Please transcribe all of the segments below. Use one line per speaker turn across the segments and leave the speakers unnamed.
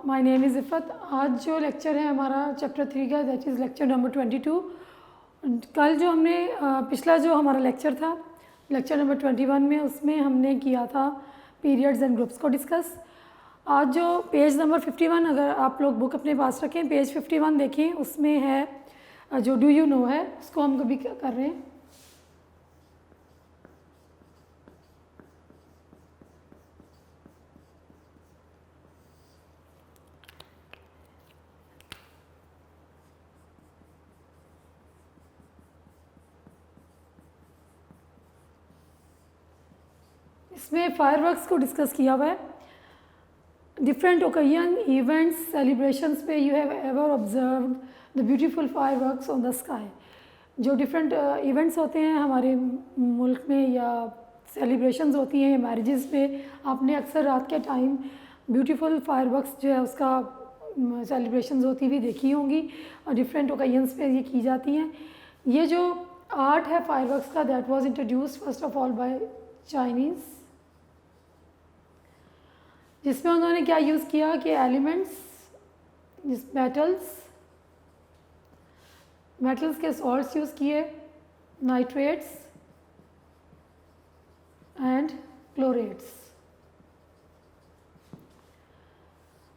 My name is Iffat. आज जो lecture है हमारा चैप्टर 3 का, दैट इज़ लेक्चर नंबर 22। कल जो हमने पिछला जो हमारा लेक्चर था लेक्चर नंबर 21 में, उसमें हमने किया था पीरियड्स एंड ग्रुप्स को डिस्कस। आज जो पेज नंबर 51, अगर आप लोग बुक अपने पास रखें, पेज 51 देखें, उसमें है जो डू यू नो है, उसको हम कभी कर रहे हैं। इसमें फायरवर्क्स को डिस्कस किया हुआ है। डिफरेंट ओकेजन, इवेंट्स, सेलिब्रेशंस पे you have ever observed the beautiful fireworks on the sky. जो डिफरेंट इवेंट्स होते हैं हमारे मुल्क में, या सेलिब्रेशंस होती हैं, या मैरिजेस पे, आपने अक्सर रात के टाइम ब्यूटीफुल फायरवर्क्स जो है उसका सेलिब्रेशंस होती हुई देखी होंगी, और डिफरेंट ओकेजन्स पे ये की जाती हैं। ये जो आर्ट है फायरवर्क्स का, that was introduced first of all by Chinese, जिसमें उन्होंने क्या यूज़ किया कि एलिमेंट्स, मेटल्स के सॉल्ट्स यूज़ किए, नाइट्रेट्स एंड क्लोरेट्स।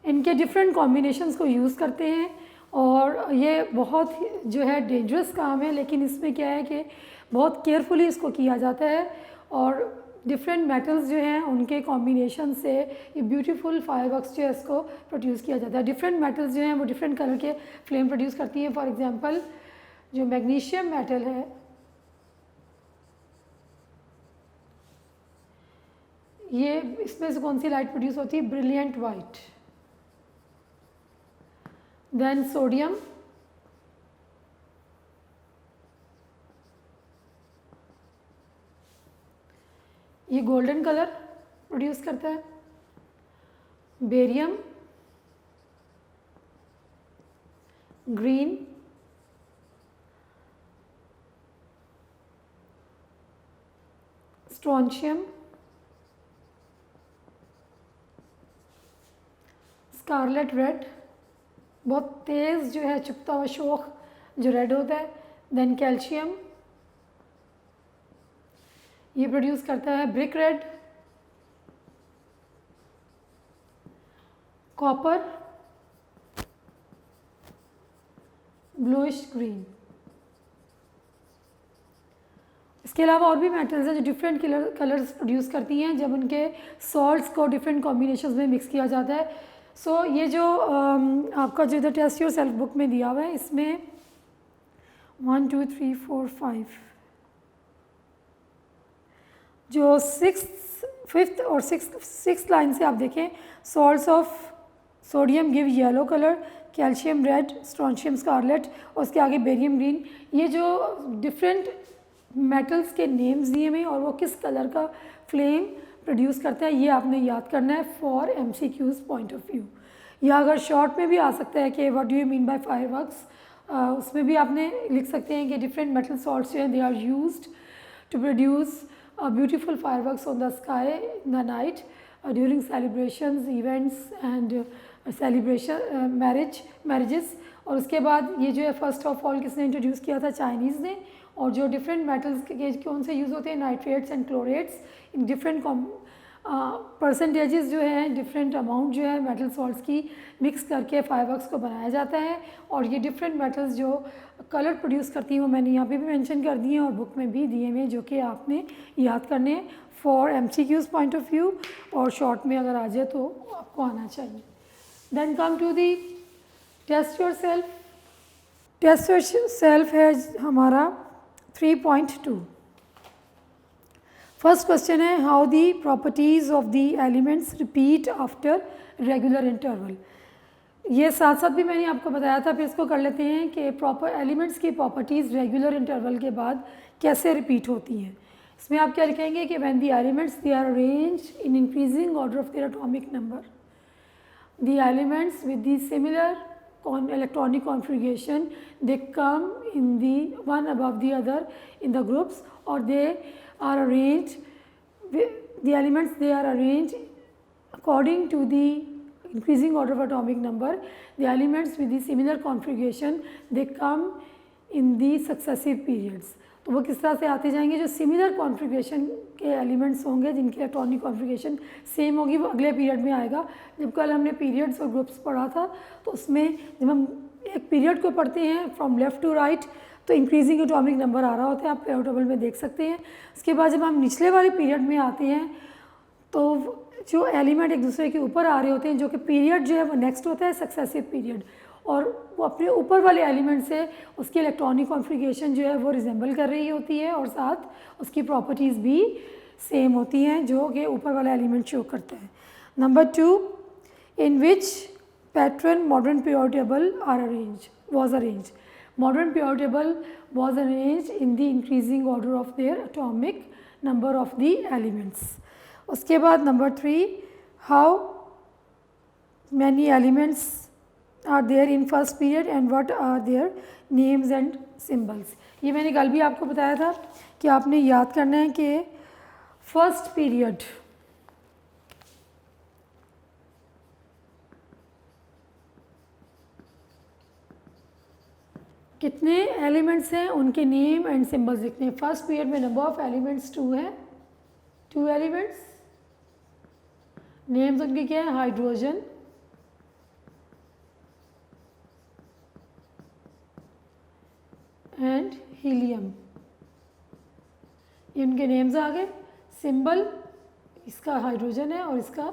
इनके डिफरेंट कॉम्बिनेशंस को यूज़ करते हैं, और ये बहुत जो है डेंजरस काम है, लेकिन इसमें क्या है कि बहुत केयरफुली इसको किया जाता है, और डिफरेंट मेटल्स जो हैं उनके कॉम्बिनेशन से ये ब्यूटीफुल फायरवर्क्स जो है इसको प्रोड्यूस किया जाता है। डिफरेंट मेटल्स जो हैं वो डिफरेंट कलर के फ्लेम प्रोड्यूस करती हैं। फॉर एग्जांपल जो मैग्नीशियम मेटल है, ये इसमें से कौन सी लाइट प्रोड्यूस होती है? Brilliant white. देन सोडियम, ये गोल्डन कलर प्रोड्यूस करता है। Barium green, strontium scarlet red, बहुत तेज़ जो है चुपता हुआ शोख जो रेड होता है। देन कैल्शियम, ये प्रोड्यूस करता है brick red. Copper bluish green. इसके अलावा और भी मेटल्स हैं जो डिफरेंट कलर्स प्रोड्यूस करती हैं जब उनके सॉल्ट्स को डिफरेंट कॉम्बिनेशंस में मिक्स किया जाता है। सो ये जो आपका जो इधर टेस्ट योर सेल्फ बुक में दिया हुआ है, इसमें 1 2 3 4 5 जो फिफ्थ और सिक्स लाइन से आप देखें, salts of sodium give yellow colour, calcium red, strontium scarlet, और उसके आगे बेरियम ग्रीन। ये जो डिफरेंट मेटल्स के नेम्स दिए हुए और वो किस कलर का फ्लेम प्रोड्यूस करता है, ये आपने याद करना है for MCQs point of view. या अगर शॉर्ट में भी आ सकता है कि what do you mean bye fireworks, उसमें भी आपने लिख सकते हैं कि डिफरेंट मेटल सॉल्ट्स जो हैं they are used to produce beautiful fireworks on the sky in the night during celebrations, events and marriages। और उसके बाद ये जो है फर्स्ट ऑफ ऑल किसने इंट्रोड्यूस किया था? चाइनीज़ ने। और जो डिफरेंट मेटल्स के कौन से यूज़ होते हैं? Nitrates and chlorates. In different percentages जो है, डिफरेंट अमाउंट जो है मेटल सॉल्ट्स की मिक्स करके फायरवर्क्स को बनाया जाता है। और ये डिफरेंट मेटल्स जो कलर प्रोड्यूस करती हैं वो मैंने यहाँ पे भी मेंशन कर दिए हैं और बुक में भी दिए हुए, जो कि आपने याद करने for MCQs point of view, और शॉर्ट में अगर आ जाए तो आपको आना चाहिए। Then come to the test yourself. Test yourself है हमारा 3.2। फर्स्ट क्वेश्चन है how the properties of the elements repeat after regular interval. ये साथ साथ भी मैंने आपको बताया था, फिर इसको कर लेते हैं कि प्रॉपर एलिमेंट्स की प्रॉपर्टीज़ रेगुलर इंटरवल के बाद कैसे रिपीट होती हैं। इसमें आप क्या लिखेंगे कि when the elements they are arranged in increasing order of their atomic number, the elements with the similar electronic configuration, they come in the one above the other in the groups, or they are arranged, the elements they are arranged according to the increasing order of atomic number the elements with the similar configuration they come in the successive periods. तो वो किस तरह से आते जाएंगे, जो similar configuration के elements होंगे जिनकी इलेक्ट्रॉनिक कॉन्फ़िगरेशन सेम होगी वो अगले पीरियड में आएगा। जब कल हमने पीरियड्स और ग्रुप्स पढ़ा था तो उसमें जब हम एक पीरियड को पढ़ते हैं फ्रॉम लेफ़्ट टू राइट तो इंक्रीजिंग एटॉमिक नंबर आ रहा होता है, आप पीरियड टेबल में देख सकते हैं। उसके बाद जब हम निचले वाले पीरियड में आते हैं तो जो एलिमेंट एक दूसरे के ऊपर आ रहे होते हैं, जो कि पीरियड जो है वो नेक्स्ट होता है सक्सेसिव पीरियड, और वो अपने ऊपर वाले एलिमेंट से उसकी इलेक्ट्रॉनिक कॉन्फ़िगरेशन जो है वो रिजेंबल कर रही होती है और साथ उसकी प्रॉपर्टीज़ भी सेम होती हैं जो कि ऊपर वाला एलिमेंट शो करता है। Number 2, in which pattern modern period table was arranged. Modern periodic table was arranged in the increasing order of their atomic number of the elements. उसके बाद number 3, how many elements are there in first period and what are their names and symbols. ये मैंने कल भी आपको बताया था कि आपने याद करना है कि फर्स्ट पीरियड कितने एलिमेंट्स हैं उनके नेम एंड सिंबल्स लिखने हैं। फर्स्ट पीरियड में नंबर ऑफ एलिमेंट्स 2 है, 2 एलिमेंट्स, नेम्स उनके क्या है, हाइड्रोजन, एंड हीलियम, ये उनके नेम्स आ गए। सिंबल इसका हाइड्रोजन है और इसका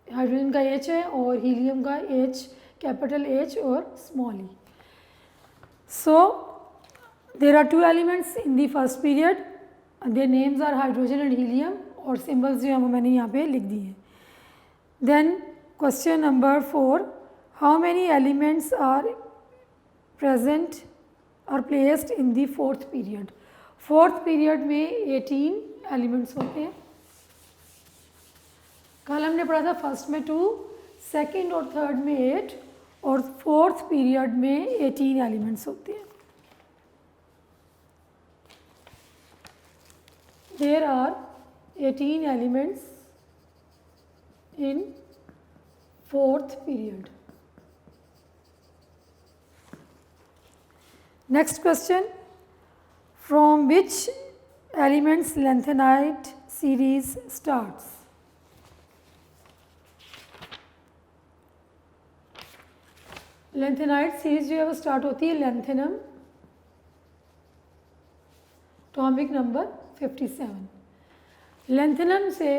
हाइड्रोजन का H है और हीलियम का H, कैपिटल H और small e। So there are 2 elements in the first period, their names are hydrogen and helium और symbols जो हैं वो मैंने यहाँ पे लिख दिए हैं। Then question number 4, how many elements are present or placed in the fourth period? Fourth period में 18 एलिमेंट्स होते हैं। कल हमने पढ़ा था फर्स्ट में 2, सेकेंड और थर्ड में 8 और फोर्थ पीरियड में 18 एलिमेंट्स होते हैं। There are 18 elements in fourth period. Next question, from which elements lanthanide series starts. Lanthanide series जो है वो स्टार्ट होती है लेंथेनम, एटॉमिक नंबर 57। लेंथेनम से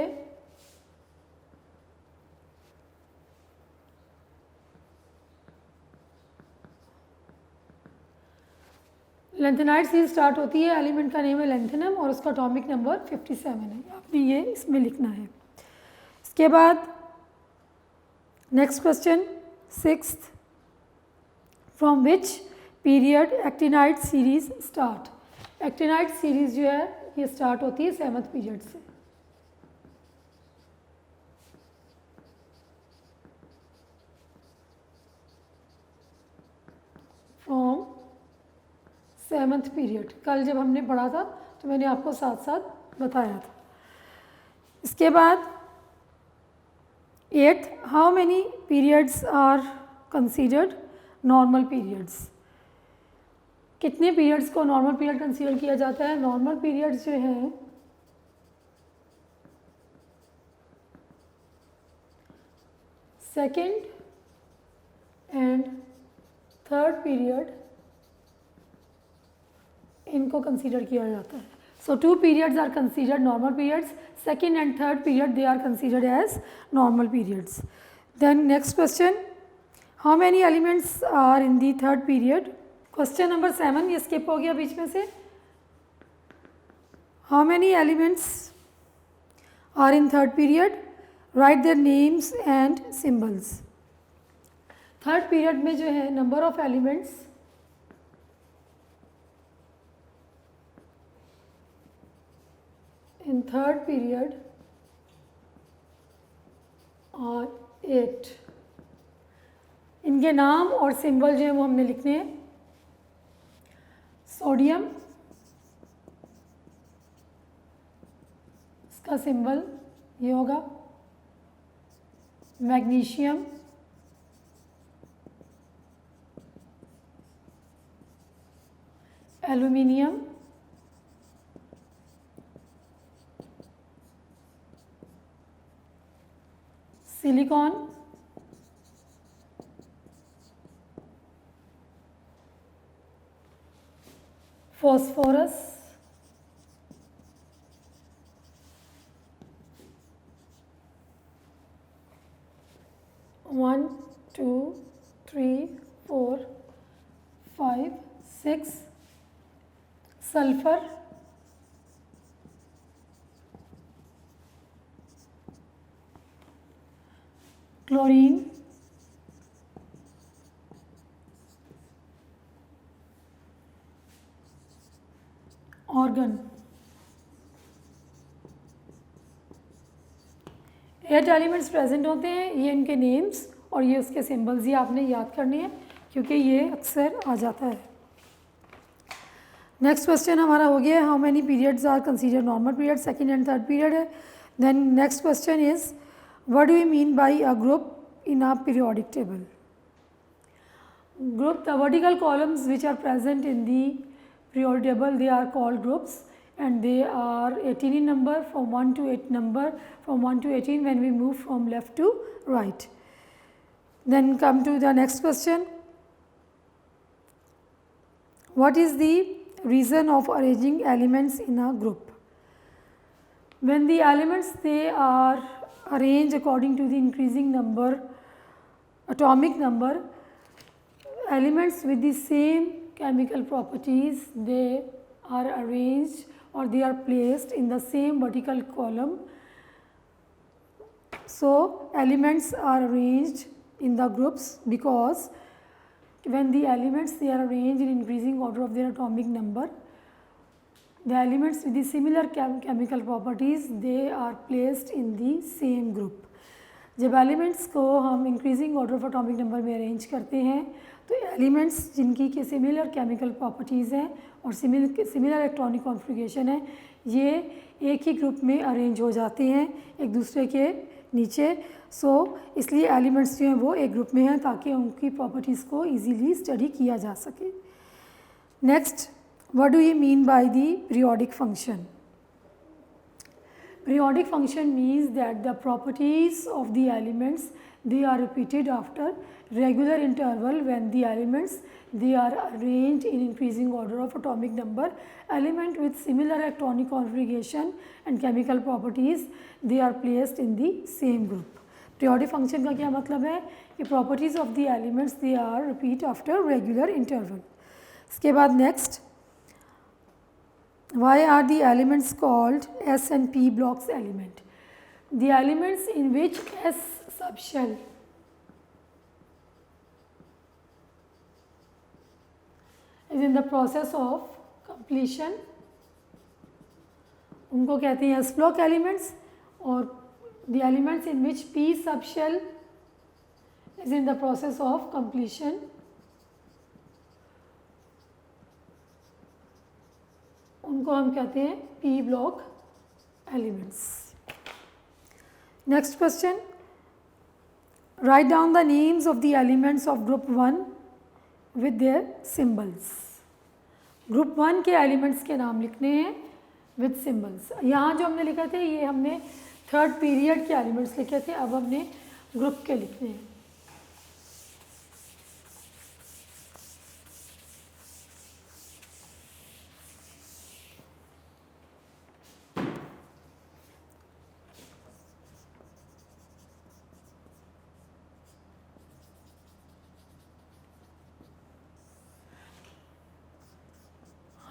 लेंथेनाइट सीरीज स्टार्ट होती है, एलिमेंट का नेम है लेंथेनम और उसका एटॉमिक नंबर 57 है, आपने ये इसमें लिखना है। इसके बाद next question 6th, from which period actinide series start. Actinide series जो है ये स्टार्ट होती है 7th पीरियड से। फ्रॉम 7th पीरियड, कल जब हमने पढ़ा था तो मैंने आपको साथ साथ बताया था। इसके बाद 8th, how many periods are considered normal periods. कितने पीरियड्स को नॉर्मल पीरियड कंसीडर किया जाता है। नॉर्मल पीरियड्स जो हैं सेकेंड एंड थर्ड पीरियड इनको कंसीडर किया जाता है। So 2 periods are considered normal periods, second and third period they are considered as normal periods. Then next question, how many elements are in the third period. Question number 7 ये skip हो गया बीच में से। How many elements are in third period, write their names and symbols. Third period में जो है number of elements in third period are 8। इनके नाम और सिंबल जो है वो हमने लिखने हैं। सोडियम, इसका सिंबल ये होगा, magnesium, aluminium, silicon, phosphorus, one two three four five six, sulphur, chlorine, organ. 8 elements present होते हैं, ये इनके नेम्स और ये उसके सिंबल्स, ये आपने याद करने हैं क्योंकि ये अक्सर आ जाता है। नेक्स्ट क्वेश्चन हमारा हो गया, how many periods are consider normal period, second and third period है। Then next question is what do you mean by a group in a periodic table? Group, the vertical columns which are present in the periodic table, they are called groups and they are 18 in number, from 1 to 8 number, from 1 to 18 when we move from left to right. Then come to the next question, what is the reason of arranging elements in a group? When the elements, they are arranged according to the increasing number, atomic number, elements with the same chemical properties, they are arranged or they are placed in the same vertical column. So, elements are arranged in the groups because when the elements, they are arranged in increasing order of their atomic number, the elements with the similar chemical properties, they are placed in the same group. जब elements को हम increasing order of atomic number में arrange करते हैं तो elements जिनकी के similar chemical properties हैं और सिमिलर इलेक्ट्रॉनिक कॉन्फ़िगरेशन है, ये एक ही ग्रुप में अरेंज हो जाते हैं एक दूसरे के नीचे। इसलिए एलिमेंट्स जो हैं वो एक ग्रुप में हैं ताकि उनकी प्रॉपर्टीज़ को ईजीली स्टडी किया जा सके। Next, what do you mean by the periodic function? Periodic function means that the properties of the elements, they are repeated after regular interval when the elements, they are arranged in increasing order of atomic number. Element with similar electronic configuration and chemical properties, they are placed in the same group. Periodic function का क्या मतलब है कि properties of the elements, they are repeat after regular interval. इसके बाद next, why are the elements called S and P blocks element? The elements in which S subshell is in the process of completion, उनको कहते हैं S block elements, और the elements in which P subshell is in the process of completion, उनको हम कहते हैं P block elements. Next question, write down the names of the elements of group 1 with their symbols. Group 1 के elements के नाम लिखने हैं with symbols. यहाँ जो हमने लिखे थे ये हमने थर्ड पीरियड के एलिमेंट्स लिखे थे, अब हमने ग्रुप के लिखने हैं।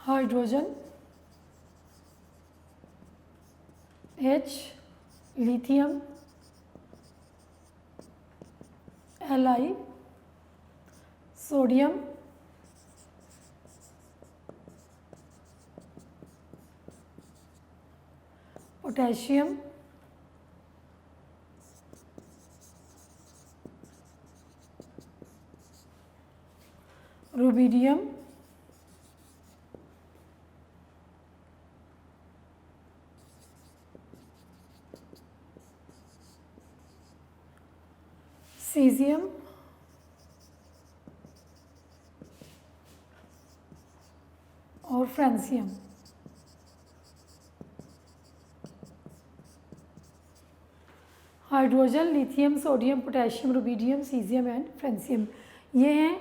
Hydrogen, H, lithium, Li, sodium, potassium, rubidium, caesium और francium. Hydrogen, lithium, sodium, potassium, rubidium, caesium and francium, ये हैं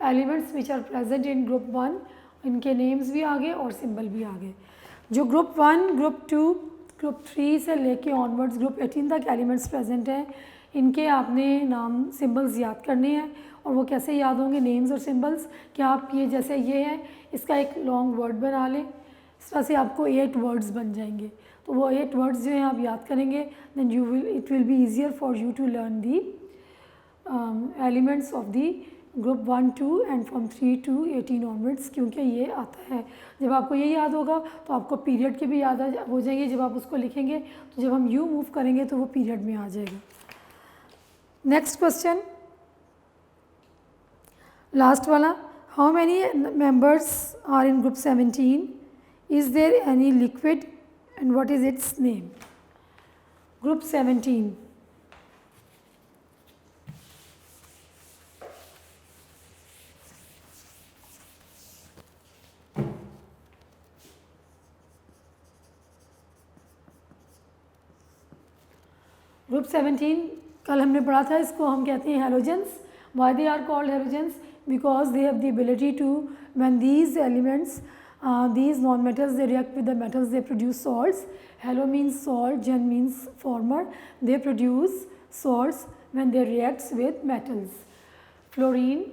elements which are present in group 1। इनके नेम्स भी आ गए और सिंबल भी आ गए। जो ग्रुप 1, ग्रुप 2, ग्रुप 3 से लेके ऑनवर्ड्स ग्रुप 18 तक एलिमेंट्स प्रेजेंट हैं, इनके आपने नाम सिंबल्स याद करने हैं। और वो कैसे याद होंगे, नेम्स और सिंबल्स, कि आप ये जैसे ये है, इसका एक लॉन्ग वर्ड बना लें, इस तरह से आपको 8 वर्ड्स बन जाएंगे। तो वो 8 वर्ड्स जो हैं आप याद करेंगे, then it will be easier for you to learn the elements of the group 1, 2 and from 3 to 18 onwards, क्योंकि ये आता है। जब आपको ये याद होगा तो आपको पीरियड के भी याद हो जाएंगे। जब आप उसको लिखेंगे तो जब हम यू मूव करेंगे तो वो पीरियड में आ जाएगा। नेक्स्ट क्वेश्चन, लास्ट वाला, how many members are in group 17? Is there any liquid and what is its name? Group 17, group 17 कल हमने पढ़ा था, इसको हम कहते हैं halogens. Why they are called halogens? Because they have the ability to, when these elements, these non-metals, they react with the metals, they produce salts. Halo means salt, gen means former. They produce salts when they react with metals. Fluorine,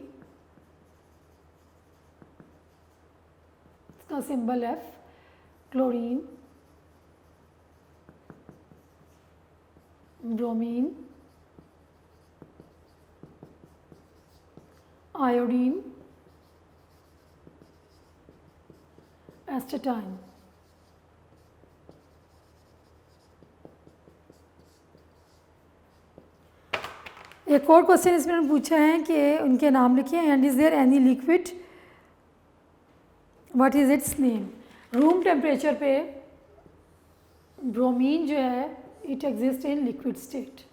इसका symbol F, chlorine, bromine, iodine, astatine. एक और question इसमें उन्होंने पूछा है कि उनके नाम लिखिए, and is there any liquid, what is its name? Room temperature पे ब्रोमीन जो है it exist in liquid state,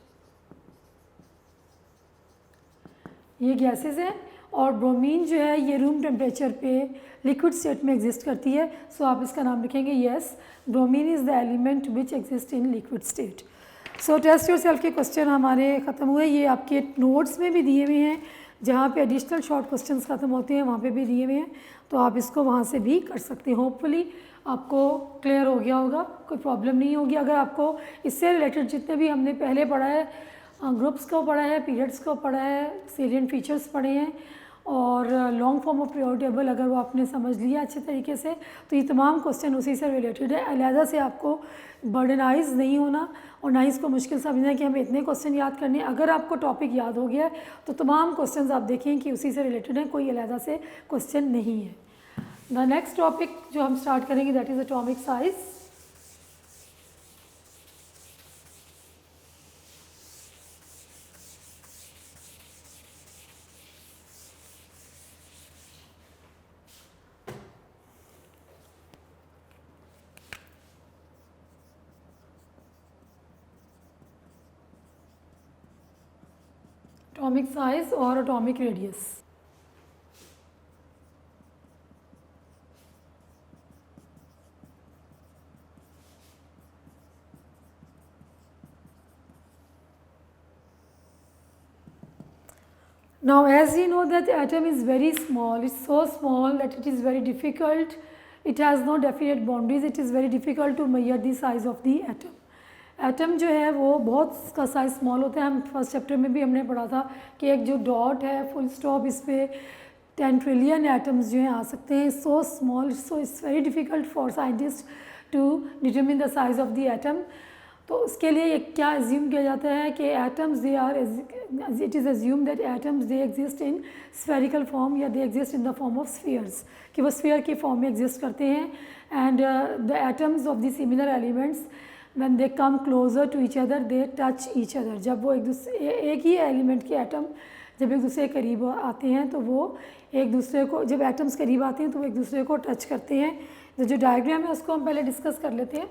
ये गैसेस है, और ब्रोमीन जो है ये रूम टेम्परेचर पे लिक्विड स्टेट में एग्जिस्ट करती है। सो आप इसका नाम लिखेंगे, yes, bromine is the element which exist in liquid state. So test yourself के क्वेश्चन हमारे ख़त्म हुए। ये आपके नोट्स में भी दिए हुए हैं, जहाँ पे एडिशनल शॉर्ट क्वेश्चंस ख़त्म होते हैं वहाँ पे भी दिए हुए हैं, तो आप इसको वहाँ से भी कर सकते हैं। होपफुली आपको क्लियर हो गया होगा, कोई प्रॉब्लम नहीं होगी। अगर आपको इससे रिलेटेड जितने भी हमने पहले पढ़ा है, ग्रुप्स को पढ़ा है, पीरियड्स को पढ़ा है, सेलिएंट फीचर्स पढ़े हैं, और long form of period table अगर वो आपने समझ लिया अच्छे तरीके से, तो ये तमाम क्वेश्चन उसी से रिलेटेड है। अलहदा से आपको बर्डनाइज नहीं होना और ना ही इसको मुश्किल समझना कि हमें इतने क्वेश्चन याद करने। अगर आपको टॉपिक याद हो गया है तो तमाम क्वेश्चन आप देखें कि उसी से रिलेटेड हैं, कोई अलहदा से क्वेश्चन नहीं है। द नेक्स्ट टॉपिक जो हम स्टार्ट करेंगे that is atomic size. Atomic size और atomic radius. Now as we know that the atom is very small, it's so small that it is very difficult, it has no definite boundaries, it is very difficult to measure the size of the atom. Atom जो है वो बहुत उसका size small होता है। हम first chapter में भी हमने पढ़ा था कि एक जो डॉट है फुल स्टॉप, इस पर 10 ट्रिलियन एटम्स जो हैं आ सकते हैं। So small, so it's very difficult for scientist to determine the size of the atom. तो उसके लिए क्या एज्यूम किया जाता है कि atoms they are, it is assume that atoms they exist in spherical form या they exist in the form of spheres, कि वो स्फीयर की फॉर्म में एग्जिस्ट करते हैं। And the atoms of the similar elements when they come closer to each other they touch each other। जब वो एक ही एलिमेंट के एटम जब एक दूसरे के करीब आते हैं तो वो एक दूसरे को, जब एटम्स करीब आते हैं तो वो एक दूसरे को टच करते हैं। तो जो डायग्राम है उसको हम पहले डिस्कस कर लेते हैं।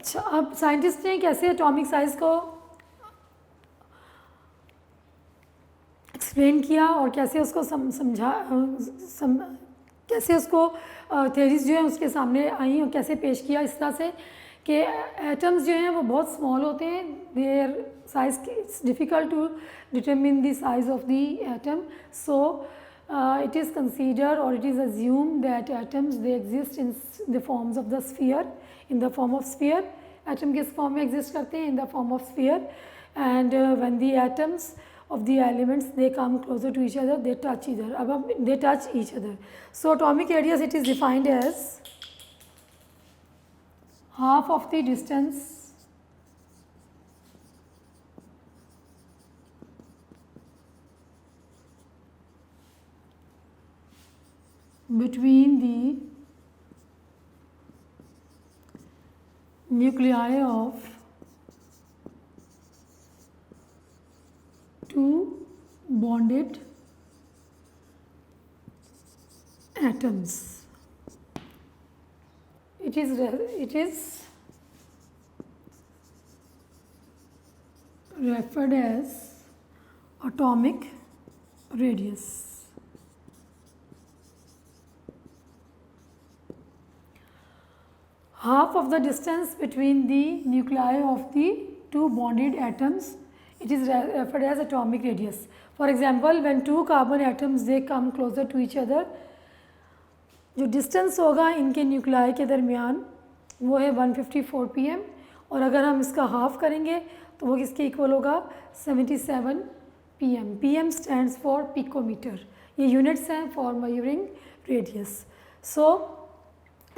अच्छा, अब साइंटिस्ट ने कैसे एटॉमिक साइज को एक्सप्लेन किया और कैसे उसको कैसे उसको थेरीज जो है उसके सामने आई और कैसे पेश किया इस तरह से कि एटम्स जो हैं वो बहुत स्मॉल होते हैं, their size it's difficult to determine the size of the atom, so it is considered or it is assumed that atoms they exist in the forms of the sphere, in the form of sphere. Atom किस form में exist करते हैं? In the form of sphere. And when the atoms of the elements they come closer to each other, they touch each other. अब they touch each other. So atomic radius it is defined as half of the distance between the nuclei of two bonded atoms. It is referred as atomic radius. Half of the distance between the nuclei of the two bonded atoms, it is referred as atomic radius. For example, when two carbon atoms they come closer to each other, जो distance होगा इनके nuclei के दरमियान वो है 154 pm, और अगर हम इसका हाफ करेंगे तो वो किसके इक्वल होगा 77 pm. pm stands for picometre, ये यूनिट्स हैं फॉर मेजरिंग रेडियस. सो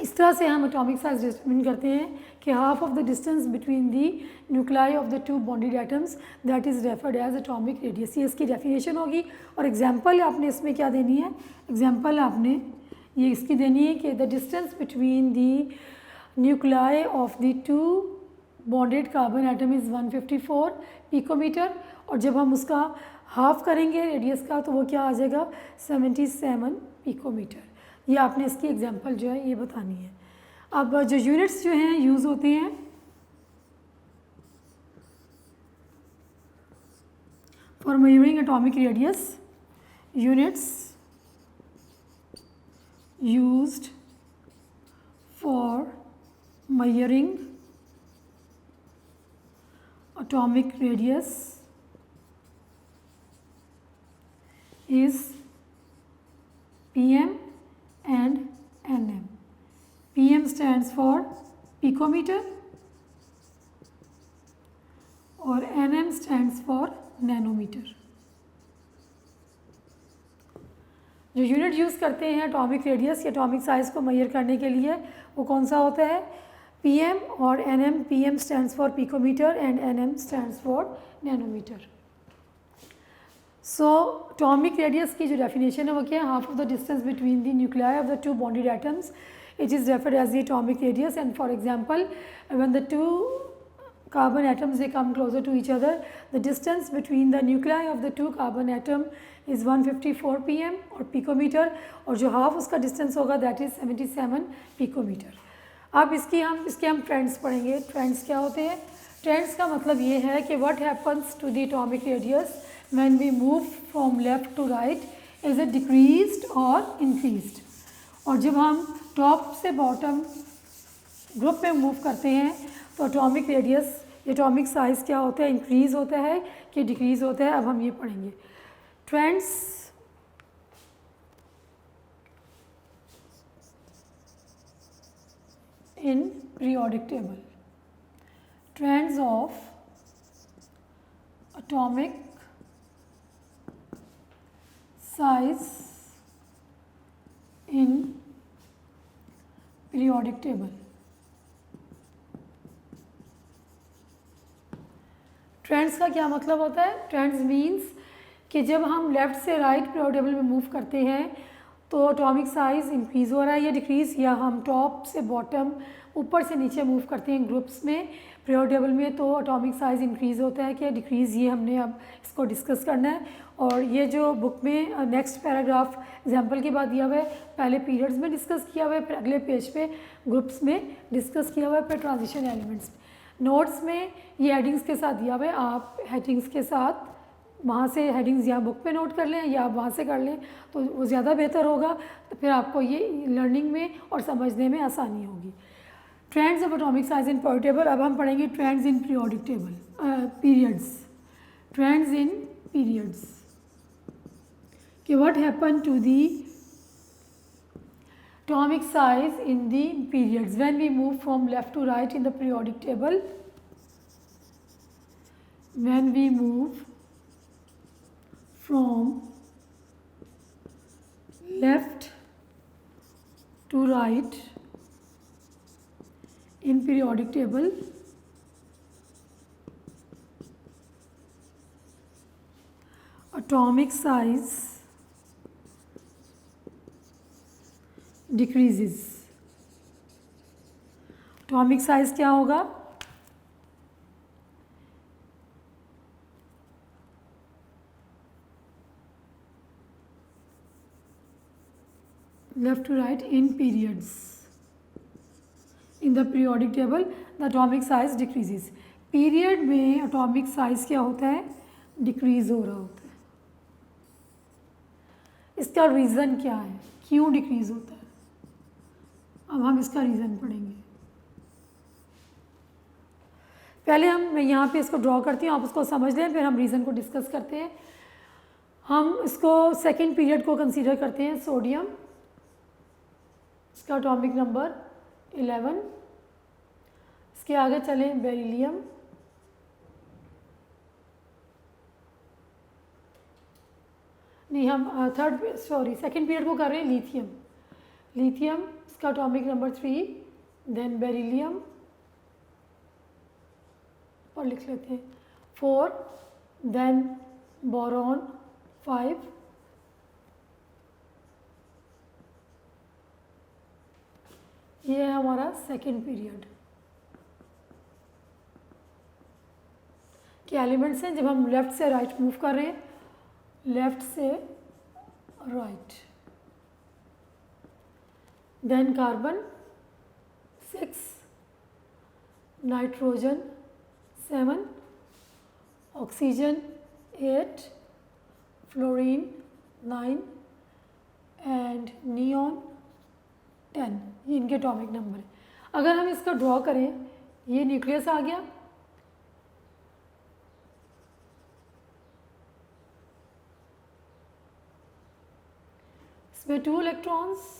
इस तरह से हम एटॉमिक साइज डिटरमिन करते हैं कि half of the distance between the nuclei of the two bonded atoms that is referred as atomic radius. ये इसकी डेफिनेशन होगी. और एग्जांपल आपने इसमें क्या देनी है? एग्जांपल आपने ये इसकी देनी है कि the distance between the nuclei of the two bonded carbon atom is 154 picometre, और जब हम उसका हाफ करेंगे रेडियस का तो वो क्या आ जाएगा 77 पिकोमीटर. ये आपने इसकी एग्जांपल जो है ये बतानी है. अब जो यूनिट्स जो हैं यूज़ होते हैं for measuring atomic radius, units used for measuring atomic radius is pm and nm. pm stands for picometer और nm stands for nanometer. जो यूनिट यूज़ करते हैं एटॉमिक रेडियस या एटॉमिक साइज़ को मेजर करने के लिए वो कौन सा होता है? pm और nm. pm stands for picometer and nm stands for nanometer. So atomic radius की जो definition है वो क्या है? Half of the distance between the nuclei of the two bonded atoms, it is referred as the atomic radius. And for example, when the two carbon atoms they come closer to each other, the distance between the nuclei of the two carbon atom is 154 pm और picometer, और जो half उसका distance होगा that is 77 picometer. अब इसके हम trends पढ़ेंगे. Trends क्या होते हैं? ट्रेंड्स का मतलब ये है कि what happens to the atomic radius when we move from left to right, is it decreased और इंक्रीज्ड. और जब हम टॉप से बॉटम ग्रुप में मूव करते हैं तो एटॉमिक रेडियस एटॉमिक साइज़ क्या होता है? इंक्रीज़ होता है कि डिक्रीज़ होता है? अब हम ये पढ़ेंगे. Trends in periodic table. Trends of atomic size in periodic table. Trends का क्या मतलब होता है? ट्रेंड्स मीन्स कि जब हम लेफ़्ट से राइट पीरियोडिक टेबल में मूव करते हैं तो एटॉमिक साइज़ इंक्रीज़ हो रहा है या डिक्रीज़, या हम टॉप से बॉटम ऊपर से नीचे मूव करते हैं ग्रुप्स में पीरियोडिक टेबल में, तो एटॉमिक साइज़ इंक्रीज़ होता है क्या डिक्रीज़, ये हमने अब इसको डिस्कस करना है। और ये जो बुक में नेक्स्ट पैराग्राफ एग्जांपल के बाद दिया हुआ है, पहले पीरियड्स में डिस्कस किया हुआ है, फिर अगले पेज पे ग्रुप्स में डिस्कस किया हुआ है, फिर ट्रांजिशन एलिमेंट्स। नोट्स में ये हेडिंग्स के साथ दिया हुआ है, आप हेडिंग्स के साथ वहाँ से हेडिंग्स या बुक पे नोट कर लें या आप वहाँ से कर लें तो वो ज़्यादा बेहतर होगा, तो फिर आपको ये लर्निंग में और समझने में आसानी होगी। Trends of atomic size in periodic table. अब हम पढ़ेंगे trends in periodic table, periods, trends in periods कि what happen to the atomic size in the periods when we move from left to right in the periodic table. When we move from left to right in periodic table, atomic size decreases. Atomic size क्या होगा, left to right in periods in the periodic table the atomic size decreases. Period में atomic size क्या होता है, decrease हो रहा होता है। इसका रीज़न क्या है, क्यों डिक्रीज होता है, अब हम इसका रीज़न पढ़ेंगे। पहले मैं यहाँ पे इसको ड्रॉ करती हूँ, आप उसको समझ लें, फिर हम रीज़न को डिस्कस करते हैं। हम इसको सेकेंड पीरियड को कंसीडर करते हैं, सोडियम, इसका एटॉमिक नंबर 11। इसके आगे चलें बेरिलियम, नहीं हम सेकेंड पीरियड को कर रहे हैं लिथियम। लिथियम इसका एटॉमिक नंबर 3, देन बेरिलियम और लिख लेते हैं 4, देन बोरॉन 5, ये है हमारा सेकेंड पीरियड के एलिमेंट्स हैं। जब हम लेफ़्ट से राइट मूव कर रहे हैं, लेफ़्ट से right, then carbon 6, nitrogen 7, oxygen 8, fluorine 9 and neon 10, ये इनके एटॉमिक नंबर है। अगर हम इसका ड्रॉ करें, ये न्यूक्लियस आ गया, इसमें 2 इलेक्ट्रॉन्स,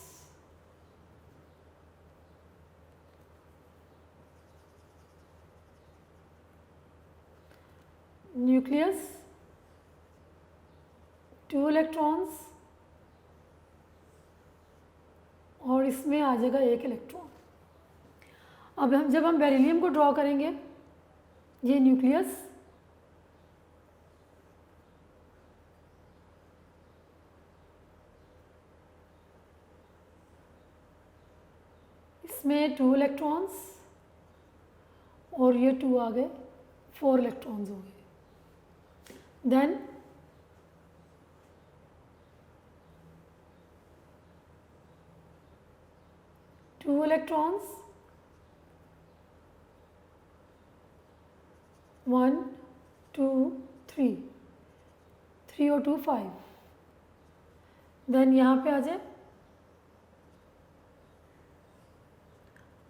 न्यूक्लियस 2 इलेक्ट्रॉन्स और इसमें आ जाएगा 1 इलेक्ट्रॉन। अब जब हम बेरिलियम को ड्रॉ करेंगे, ये न्यूक्लियस, इसमें 2 इलेक्ट्रॉन्स और ये 2 आ गए, 4 इलेक्ट्रॉन्स हो गए। देन टू इलेक्ट्रॉन्स, 1 2 3, 3 और 2 5, देन यहाँ पे आ जाए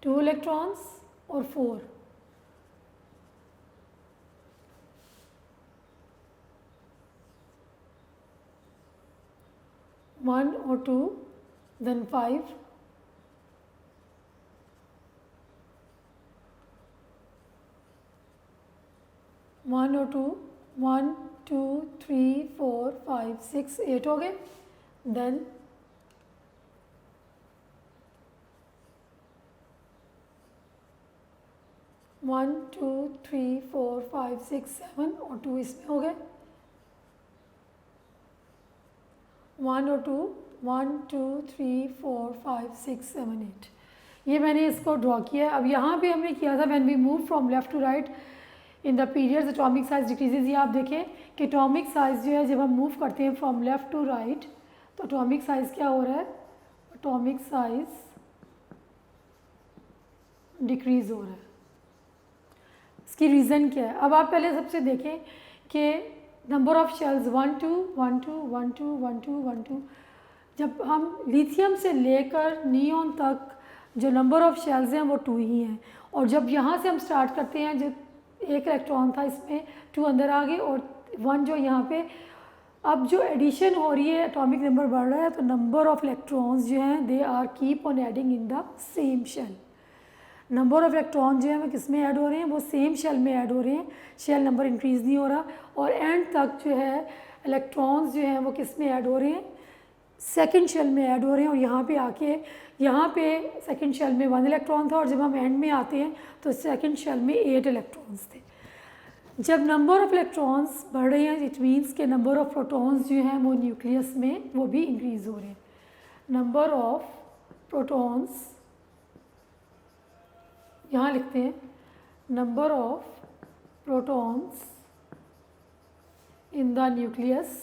2 इलेक्ट्रॉन्स और 4, वन और 2, देन 5, वन और 2, 1 2 3 4 5 6 8 हो गए। देन वन 2 3 4 5 6 7 और 2 इसमें हो गए, 1 और 2, 1 2 3 4 5 6 7 8, ये मैंने इसको ड्रॉ किया है। अब यहाँ पे हमने किया था when we move from left to right in the periods atomic size decreases. ये आप देखें कि एटॉमिक साइज जो है जब हम मूव करते हैं फ्रॉम लेफ़्ट टू राइट तो एटॉमिक साइज क्या हो रहा है, एटॉमिक साइज डिक्रीज़ हो रहा है। इसकी रीज़न क्या है? अब आप पहले सबसे देखें कि नंबर ऑफ़ शेल्स 1 2 1 2 1 2 1 2 1 2, जब हम लिथियम से लेकर नियॉन तक जो नंबर ऑफ़ शेल्स हैं वो 2 ही हैं। और जब यहाँ से हम स्टार्ट करते हैं, जो एक इलेक्ट्रॉन था इसमें 2 अंदर आ गए और 1 जो यहाँ पे, अब जो एडिशन हो रही है एटॉमिक नंबर बढ़ रहा है तो नंबर ऑफ़ इलेक्ट्रॉन्स जो हैं they are keep on adding in the same shell. Number of electron जो है वो किस में ऐड हो रहे हैं, वो सेम शेल में ऐड हो रहे हैं, शेल नंबर इंक्रीज़ नहीं हो रहा। और एंड तक जो है इलेक्ट्रॉन्स जो हैं वो किस में ऐड हो रहे हैं, सेकंड शेल में ऐड हो रहे हैं। और यहाँ पे आके, यहाँ पे सेकंड शेल में 1 इलेक्ट्रॉन था और जब हम एंड में आते हैं तो सेकंड शेल में 8 इलेक्ट्रॉन्स थे। जब नंबर ऑफ़ इलेक्ट्रॉन्स बढ़ रहे हैं इट मीन्स के नंबर ऑफ़ प्रोटॉन्स जो हैं वो न्यूक्लियस में वो भी इंक्रीज़ हो रहे हैं। नंबर ऑफ़ प्रोटॉन्स यहाँ लिखते हैं, number of protons in the nucleus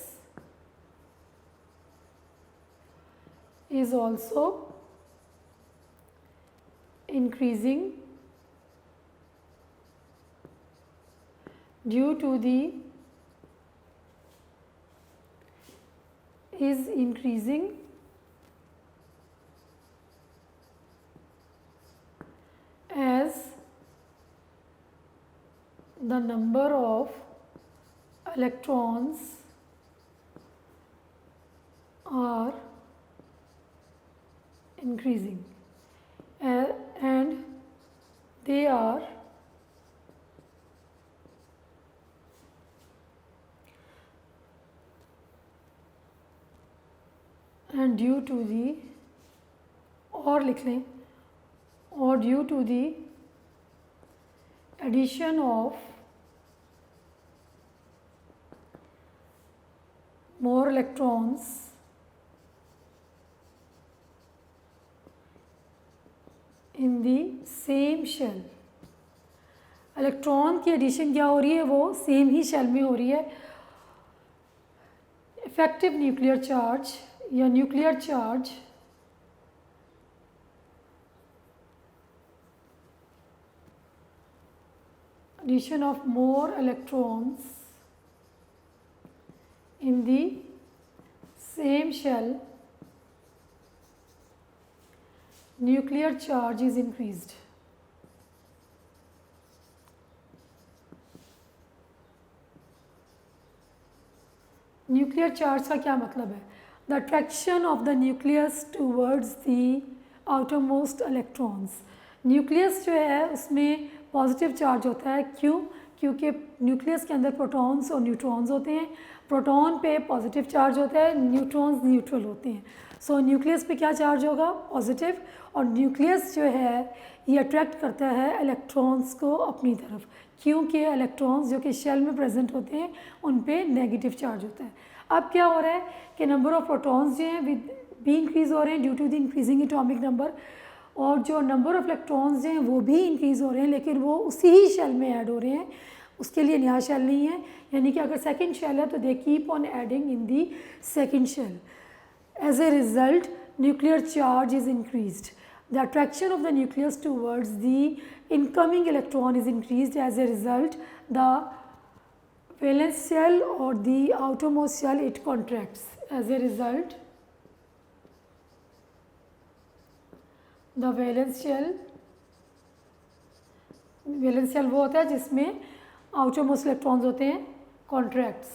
is also increasing due to the is increasing as the number of electrons are increasing and they are and due to the, और लिख लें, or due to the addition of more electrons in the same shell। Electron की addition क्या हो रही है, वो same ही shell में हो रही है। इफेक्टिव न्यूक्लियर चार्ज या nuclear charge addition of more electrons in the same shell, nuclear charge is increased। Nuclear charge का क्या मतलब है, the attraction of the nucleus towards the outermost electrons. Nucleus जो है उसमें पॉजिटिव चार्ज होता है, क्यों? क्योंकि न्यूक्लियस के अंदर प्रोटॉन्स और न्यूट्रॉन्स होते हैं। प्रोटॉन पे पॉजिटिव चार्ज होता है, न्यूट्रॉन्स न्यूट्रल होते हैं। सो न्यूक्लियस पे क्या चार्ज होगा, पॉजिटिव। और न्यूक्लियस जो है ये अट्रैक्ट करता है इलेक्ट्रॉन्स को अपनी तरफ, क्योंकि इलेक्ट्रॉन्स जो कि शेल में प्रेजेंट होते हैं उन पे नेगेटिव चार्ज होता है। अब क्या हो रहा है कि नंबर ऑफ़ प्रोटॉन्स जो हैं भी इंक्रीज़ हो रहे हैं due to the increasing atomic number, और जो नंबर ऑफ़ इलेक्ट्रॉन्स जो हैं वो भी इंक्रीज़ हो रहे हैं, लेकिन वो उसी ही शेल में ऐड हो रहे हैं, उसके लिए नया शेल नहीं है। यानी कि अगर सेकंड शेल है तो they keep on adding in the second shell. As a result nuclear charge is increased, the attraction of the nucleus towards the incoming electron is increased. As a result the valence shell or the outermost shell it contracts। as a result the valence shell वो होता है जिसमें outermost electrons होते हैं, contracts,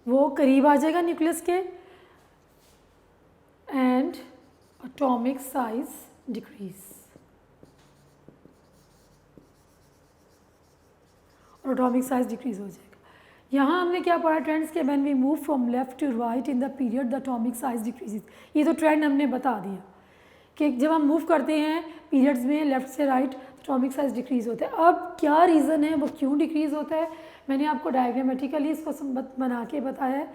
वो करीब आ जाएगा nucleus के, and atomic size decrease, और एटॉमिक साइज डिक्रीज़ हो जाएगा। यहाँ हमने क्या पढ़ा ट्रेंड्स के, when we move from left to right in the period the atomic size decreases. ये तो ट्रेंड हमने बता दिया कि जब हम मूव करते हैं पीरियड्स में लेफ़्ट से राइट तो एटॉमिक साइज डिक्रीज़ होता है। अब क्या रीज़न है, वो क्यों डिक्रीज़ होता है, मैंने आपको डायग्रामेटिकली इसको बना के बताया है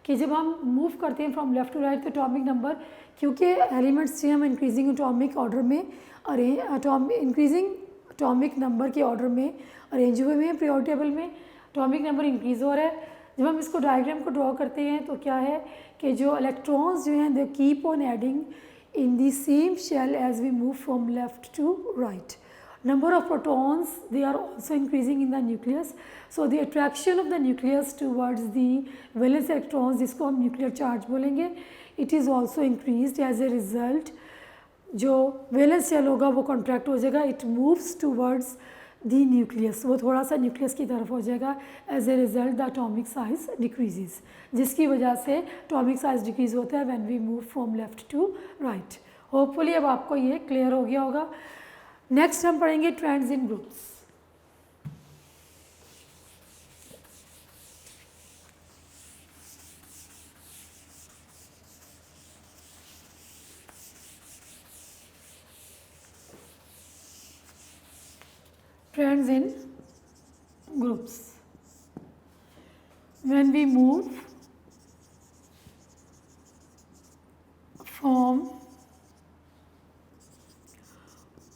कि जब हम मूव करते हैं फ्रॉम लेफ़्ट टू राइट तो एटॉमिक नंबर, क्योंकि एलिमेंट्स जो हम इंक्रीजिंग एटॉमिक ऑर्डर में इंक्रीजिंग एटॉमिक नंबर के ऑर्डर में अरेंज हुए हुए हैं पीरियोडिक टेबल में, एटॉमिक नंबर इंक्रीज़ हो रहा है। जब हम इसको डायग्राम को ड्रॉ करते हैं तो क्या है कि जो इलेक्ट्रॉन्स जो हैं दे keep on adding in the same shell as we move from left to right. Number of protons, they are also increasing in the nucleus. So the attraction of the nucleus towards the valence electrons, जिसको हम nuclear charge बोलेंगे, it is also increased as a result. जो valence shell होगा वो contract हो जाएगा, it moves towards the nucleus, वो थोड़ा सा न्यूक्लियस की तरफ हो जाएगा। As a result the atomic size decreases, जिसकी वजह से एटॉमिक साइज डिक्रीज होता है when we move from left to right. Hopefully अब आपको ये क्लियर हो गया होगा। नेक्स्ट हम पढ़ेंगे trends in groups. Trends in groups. When we move from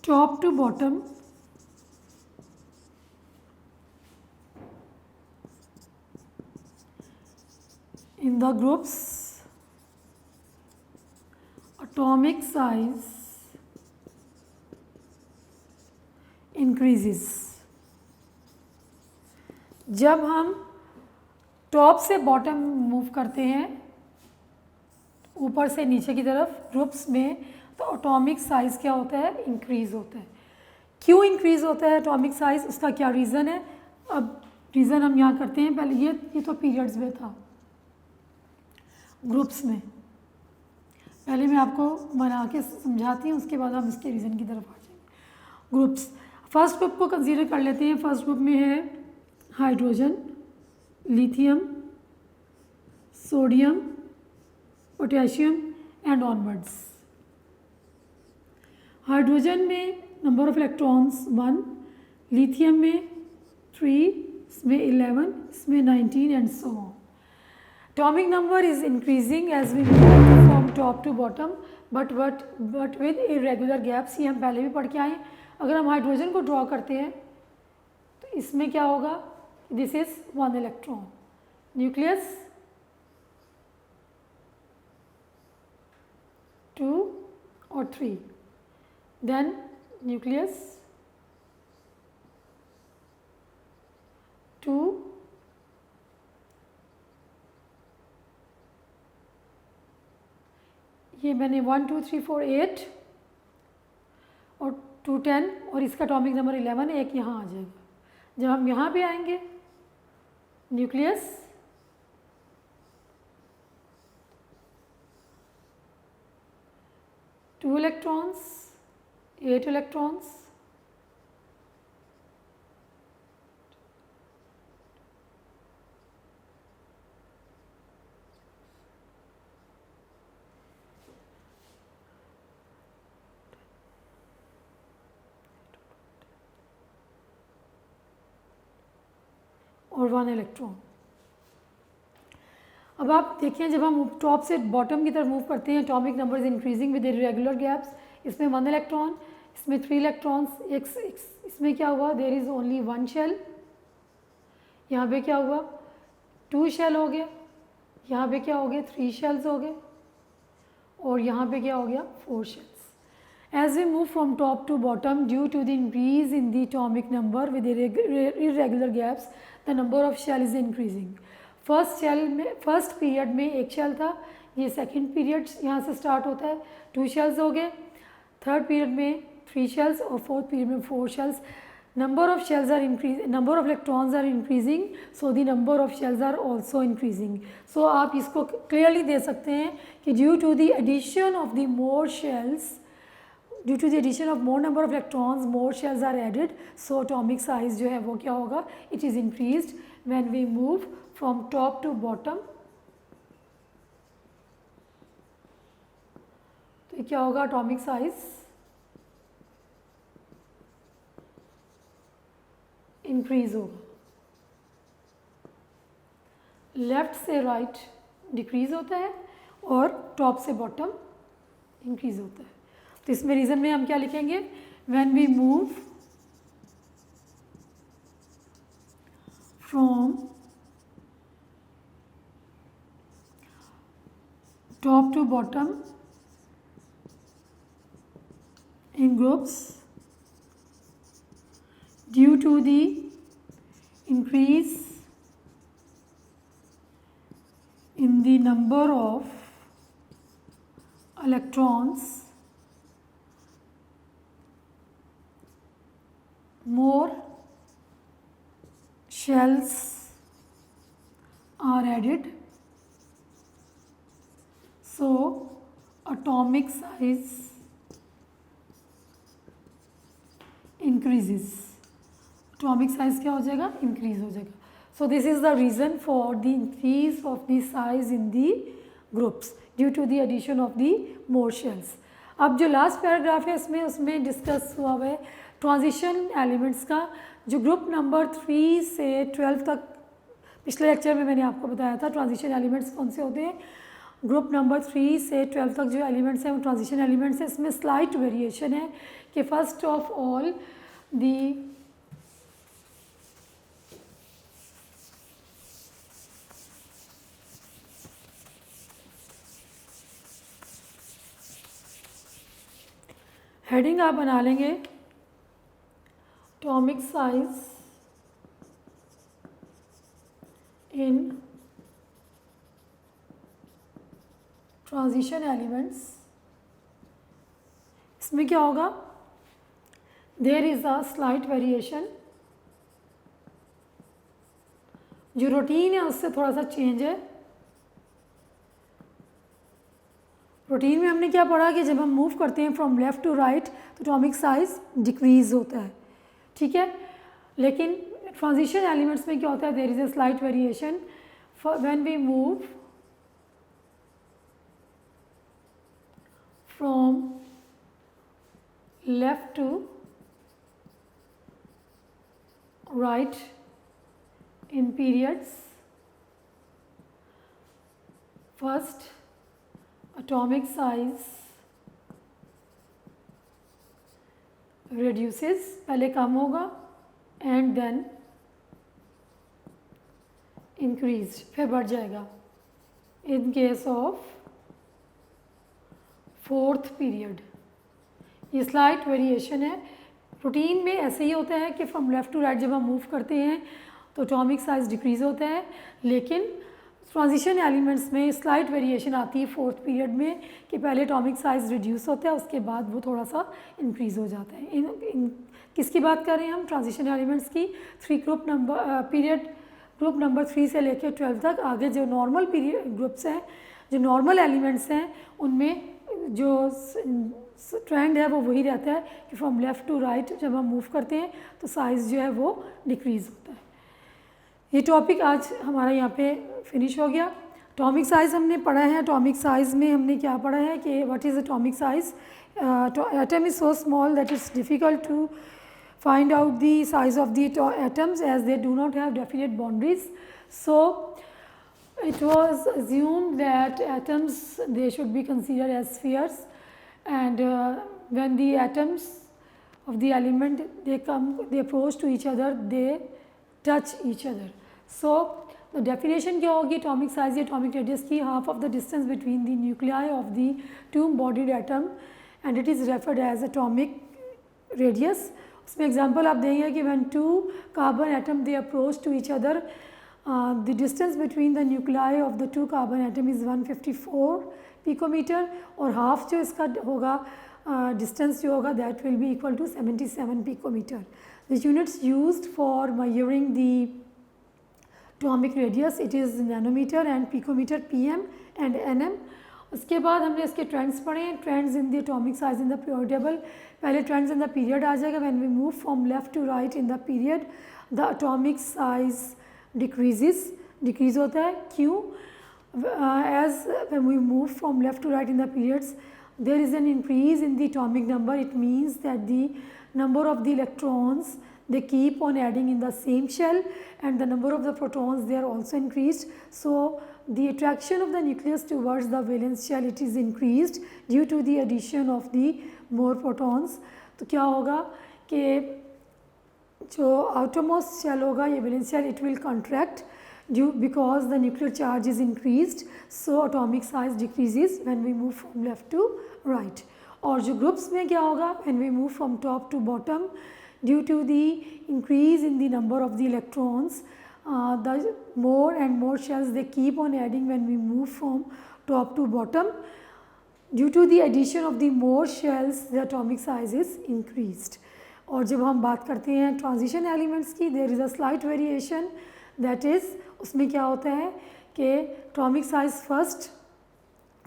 top to bottom, in the groups, atomic size increases. जब हम टॉप से बॉटम मूव करते हैं ऊपर से नीचे की तरफ ग्रुप्स में, तो एटॉमिक साइज़ क्या होता है, इंक्रीज़ होता है। क्यों इंक्रीज़ होता है एटॉमिक साइज़, उसका क्या रीज़न है। अब रीज़न हम यहाँ करते हैं। पहले ये तो पीरियड्स में था, ग्रुप्स में पहले मैं आपको बना के समझाती हूँ, उसके बाद हम इसके रीज़न की तरफ आ जाएंगे। ग्रुप्स, फर्स्ट ग्रुप को कंसीडर कर लेते हैं। फर्स्ट ग्रुप में है hydrogen, lithium, sodium, potassium and onwards. Hydrogen में नंबर ऑफ इलेक्ट्रॉन्स 1, लिथियम में 3, इसमें 11, इसमें 19 and so on. Atomic number is increasing as we move from top to bottom but with irregular gaps. ये हम पहले भी पढ़ के आए। अगर हम हाइड्रोजन को ड्रॉ करते हैं तो इसमें क्या होगा, दिस इज 1 इलेक्ट्रॉन, न्यूक्लियस 2 और 3, देन न्यूक्लियस 2, ये मैंने 1 2 3 4 8 और 2 10 और इसका एटॉमिक नंबर 11, एक यहाँ आ जाएगा। जब हम यहाँ पे आएंगे न्यूक्लियस 2 इलेक्ट्रॉन्स, 8 इलेक्ट्रॉन्स, और 1 इलेक्ट्रॉन। अब आप देखिए, जब हम टॉप से बॉटम की तरफ मूव करते हैं atomic number is increasing with irregular gaps. इसमें 1 इलेक्ट्रॉन, इसमें 3 इलेक्ट्रॉन्स, इसमें क्या हुआ, देयर इज़ ओनली 1 शेल। यहाँ पे क्या हुआ, 2 शेल हो गया। यहाँ पे क्या हो गया, 3 शेल्स हो गए। और यहाँ पे क्या हो गया, 4 shells. As we move from top to bottom, due to the increase in the atomic number with irregular gaps, the number of shell is increasing. First period में 1 शेल था, ये सेकंड पीरियड यहाँ से स्टार्ट होता है, 2 shells हो गए। Third period में 3 शेल्स और फोर्थ पीरियड में 4 shells. Number of shells are increase, number of electrons are increasing, so the number of shells are also increasing. So आप इसको क्लियरली दे सकते हैं कि due to the addition of the more shells, due to the addition of more number of electrons, more shells are added, so atomic size जो है वो क्या होगा, it is increased when we move from top to bottom. तो क्या होगा, atomic size increase होगा। Left से राइट डिक्रीज़ होता है और टॉप से बॉटम इंक्रीज़ होता है। तो इसमें रीज़न में हम क्या लिखेंगे, when we move from top to bottom in groups due to the increase in the number of electrons, more shells are added, so atomic size increases. Atomic size क्या हो जाएगा, increase हो जाएगा. So this is the reason for the increase of the size in the groups due to the addition of the more shells. अब जो last paragraph है इसमें उसमें डिस्कस हुआ है ट्रांजिशन एलिमेंट्स का, जो ग्रुप नंबर 3 से 12 तक पिछले लेक्चर में मैंने आपको बताया था ट्रांजिशन एलिमेंट्स कौन से होते हैं। ग्रुप नंबर 3 से 12 तक जो एलिमेंट्स हैं वो ट्रांजिशन एलिमेंट्स हैं। इसमें स्लाइट वेरिएशन है कि first of all the heading आप बना लेंगे atomic size in transition elements. इसमें क्या होगा, there is a slight variation, जो रूटीन है उससे थोड़ा सा चेंज है। रूटीन में हमने क्या पढ़ा कि जब हम मूव करते हैं फ्रॉम लेफ़्ट टू राइट तो एटॉमिक साइज डिक्रीज होता है, ठीक है। लेकिन ट्रांजिशन एलिमेंट्स में क्या होता है, there is a slight variation when we move from left to right in periods. First, atomic size reduces, पहले कम होगा and then increase, फिर बढ़ जाएगा। In case of fourth period, ये स्लाइट वेरिएशन है। रूटीन में ऐसे ही होता है कि फ्रॉम लेफ़्ट टू राइट जब हम मूव करते हैं तो एटॉमिक साइज डिक्रीज़ होता है, लेकिन ट्रांजिशन एलिमेंट्स में स्लाइट वेरिएशन आती है फोर्थ पीरियड में कि पहले एटॉमिक साइज रिड्यूस होता है, उसके बाद वो थोड़ा सा इंक्रीज़ हो जाता है। किसकी बात कर रहे हैं हम, ट्रांजिशन एलिमेंट्स की। ग्रुप नंबर 3 से लेकर 12 तक। आगे जो नॉर्मल पीरियड ग्रुप्स हैं, जो नॉर्मल एलिमेंट्स हैं, उनमें जो ट्रेंड है वो वही रहता है कि फ्रॉम लेफ़्ट टू राइट जब हम मूव करते हैं तो साइज़ जो है वो डिक्रीज़ होता है। ये टॉपिक आज हमारा यहाँ पे फिनिश हो गया। एटॉमिक साइज़ हमने पढ़ा है। एटॉमिक साइज़ में हमने क्या पढ़ा है कि what is atomic size. Atom is so small that it's difficult to find out the size of the atoms as they do not have definite boundaries. So it was assumed that atoms, they should be considered as spheres, and when the atoms of the element they approach to each other, they touch each other. So the definition क्या होगी atomic size या atomic radius की, half of the distance between the nuclei of the two embodied atom, and it is referred as atomic radius. उसमें example आप देंगे कि when two carbon atom they approach to each other, the distance between the nuclei of the two carbon atom is 154 picometer, और half जो इसका होगा distance जो होगा that will be equal to 77 picometer. The units used for measuring the atomic radius, it is nanometer and picometer, pm and nm. उसके बाद हमने इसके ट्रेंड्स पढ़े हैं। Trends in the atomic size in the period table. पहले trends in the period आ जाएगा। When we move from left to right in the period the atomic size decrease होता है। क्यों? As when we move from left to right in the periods there is an increase in the atomic number. It means that the number of the electrons they keep on adding in the same shell, and the number of the protons they are also increased. So the attraction of the nucleus towards the valence shell it is increased due to the addition of the more protons. तो क्या होगा कि जो outermost shell होगा ये valence shell it will contract due because the nuclear charge is increased, so atomic size decreases when we move from left to right. और जो groups में क्या होगा, when we move from top to bottom due to the increase in the number of the electrons, the more and more shells they keep on adding when we move from top to bottom. Due to the addition of the more shells the atomic size is increased. और जब हम बात करते हैं transition elements की, there is a slight variation, that is उसमें क्या होता है कि एटॉमिक साइज फर्स्ट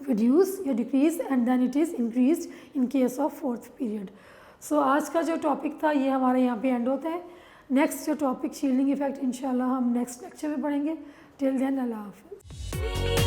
रिड्यूस या decrease and then it is increased in case of fourth period. So आज का जो टॉपिक था ये हमारे यहाँ पे एंड होता है. नेक्स्ट जो टॉपिक शील्डिंग इफेक्ट इंशाल्लाह हम नेक्स्ट लेक्चर में पढ़ेंगे. टिल देन अल्लाह हाफ़िज़.